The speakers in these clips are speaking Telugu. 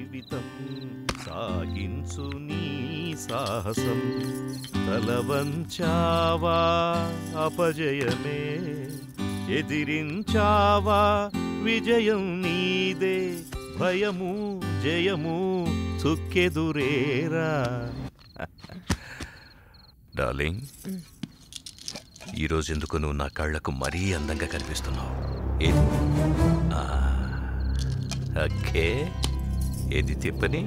జీవితం సాగించు నీ సాహసం తలవంచావా అపజయమే ఎదిరించావా విజయం నీదే భయము జయము చుక్కెదురేరా. డార్లింగ్, ఈరోజు ఎందుకు నువ్వు నా కళ్ళకు మరీ అందంగా కనిపిస్తున్నావు? ఏది ఓకే, ఏది తిప్పని?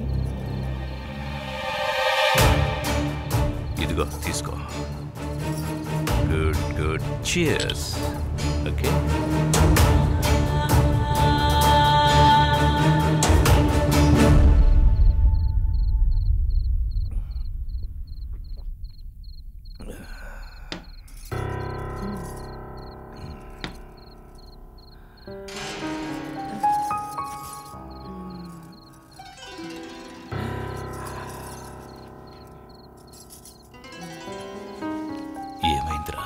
ఇదిగో తీసుకో. Good good, cheers. ఓకే, ఏమైందిరా?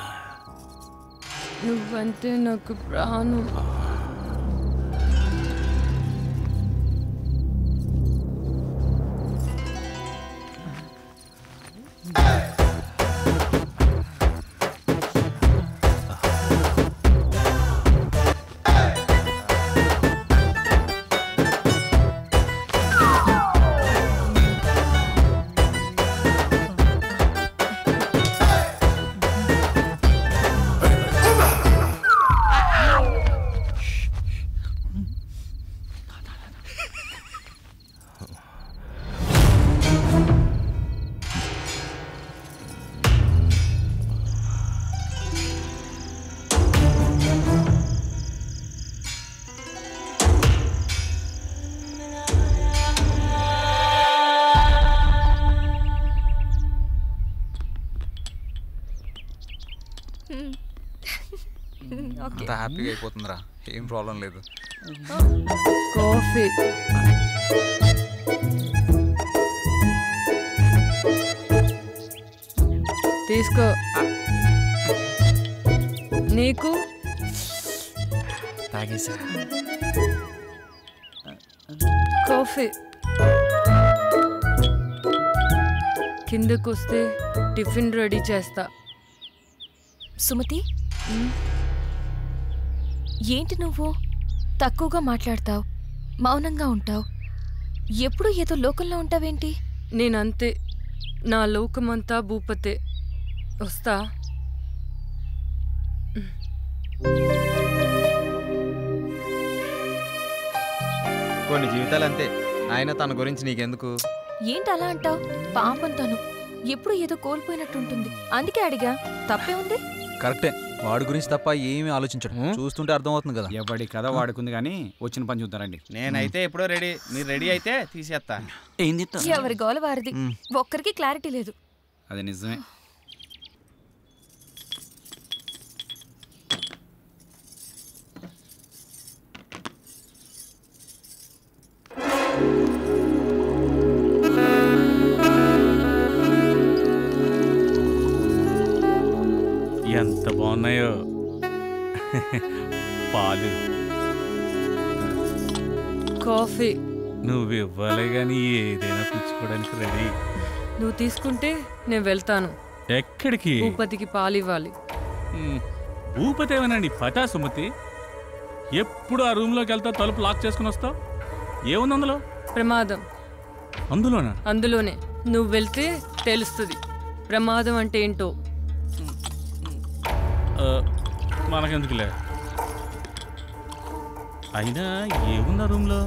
నువ్వంటే నాకు ప్రాణం. అంత హ్యాపీగా అయిపోతుందిరా, ఏం ప్రాబ్లం లేదు. కాఫీ తీసుకో. నీకు తాగేసా కాఫీ. కిందకొస్తే టిఫిన్ రెడీ చేస్తా. సుమతి, ఏంటి నువ్వు తక్కువగా మాట్లాడతావు, మౌనంగా ఉంటావు, ఎప్పుడు ఏదో లోకంలో ఉంటావేంటి? నేనంతే, నా లోకమంతా భూపతే. వస్తా. కొన్ని జీవితాలు అంతే, ఆయన తన గురించి నీకెందుకు? ఏంటి అలా అంటావు? పాపం తను ఎప్పుడు ఏదో కోల్పోయినట్టుంటుంది, అందుకే అడిగా. తప్పే ఉంది? కరెక్టే, వాడి గురించి తప్ప ఏమీ ఆలోచించడు, చూస్తుంటే అర్థమవుతుంది కదా. ఎవడి కథ వాడుకుంది కానీ వచ్చిన పని చూద్దారండి. నేనైతే ఎప్పుడో రెడీ, మీరు రెడీ అయితే తీసేస్తా. ఎవరి గోల వారిది, ఒక్కరికి క్లారిటీ లేదు. అది నిజమే. ఎంత బాగున్నాయో పాలు. కాఫీ నువ్వు ఇవ్వాలి కానీ ఏదైనా పుచ్చుకోవడానికి రెడీ. నువ్వు తీసుకుంటే నేను వెళ్తాను. ఎక్కడికి? భూపతికి పాలు ఇవ్వాలి. భూపతి ఏమనండి పటా సుమతి, ఎప్పుడు ఆ రూమ్లోకి వెళ్తా తలుపు లాక్ చేసుకుని వస్తావు. ఏముంది అందులో? ప్రమాదం. అందులోనా? అందులోనే. నువ్వు వెళ్తే తెలుస్తుంది ప్రమాదం అంటే ఏంటో. మనకెందుకులే. అయినా ఏముందా రూమ్లో?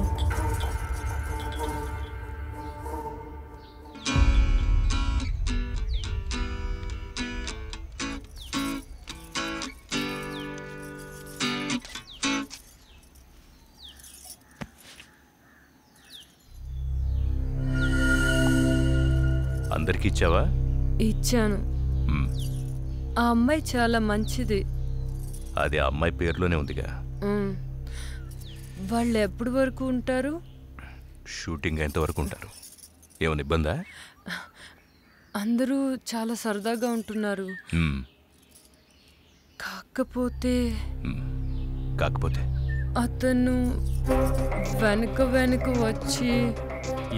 అందరికి ఇచ్చావా? ఇచ్చాను. ఆ అమ్మాయి చాలా మంచిది. అది ఆ అమ్మాయి పేరులోనే ఉందిగా. వాళ్ళు ఎప్పటి వరకు ఉంటారు? షూటింగ్ ఎంతవరకు ఉంటారు? ఏమైనా ఇబ్బందా? అందరూ చాలా సరదాగా ఉంటున్నారు. కాకపోతే కాకపోతే అతను వెనక వెనక వచ్చి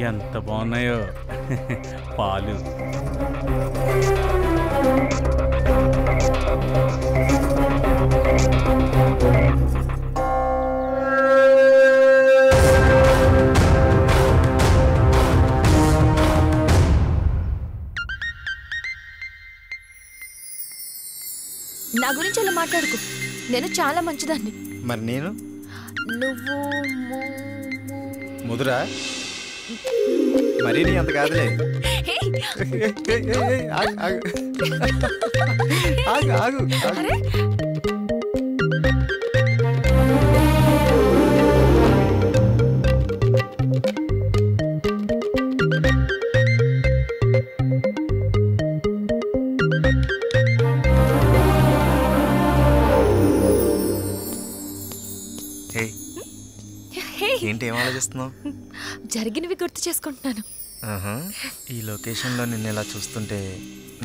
ఎంత బాగున్నాయో పాలు. నా గురించి అలా మాట్లాడుకో. నేను చాలా మంచిదాన్ని. మరి నేను నువ్వు ముదురా మరీ నీ అంత కాదులే. హే, ఆగు, ఆగు. ఆగు, ఆగు, ఆగు. అరే ఏంటి ఏం ఆలోచిస్తున్నావు? జరిగినవి గుర్తు చేసుకుంటున్నాను. ఈ లొకేషన్లో నిన్ను ఇలా చూస్తుంటే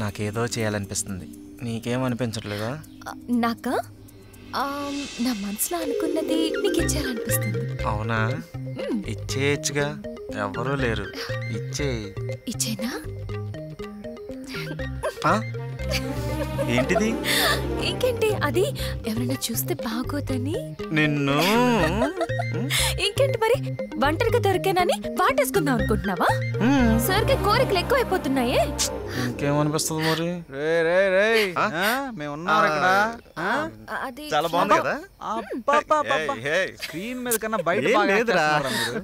నాకేదో చేయాలనిపిస్తుంది. నీకేం అనిపించట్లేదా? నాకా నా మనసులో అనుకున్నది నీకు ఇచ్చేయాలనిపిస్తుంది. అవునా? ఇచ్చేయచ్చుగా, ఎవరూ లేరు. ఇచ్చేనా? ఏంటిది? ఇంకేంటి, అది ఎవరైనా చూస్తే బాగోదని. నిన్ను ఇంకేంటి మరి, ఒంటరిగా దొరికానని వాటేసుకుందాం అనుకుంటున్నావా? సరికి కోరికలు ఎక్కువ అయిపోతున్నాయే. ఇంకేమనిపిస్తుంది మరి? మేము ఉన్నాం ఇక్కడ. అది చాలా బాగుంది కదా? స్క్రీన్ మీద కన్నా బయట బాగా లేదురా. చేస్తున్నారా మీరు?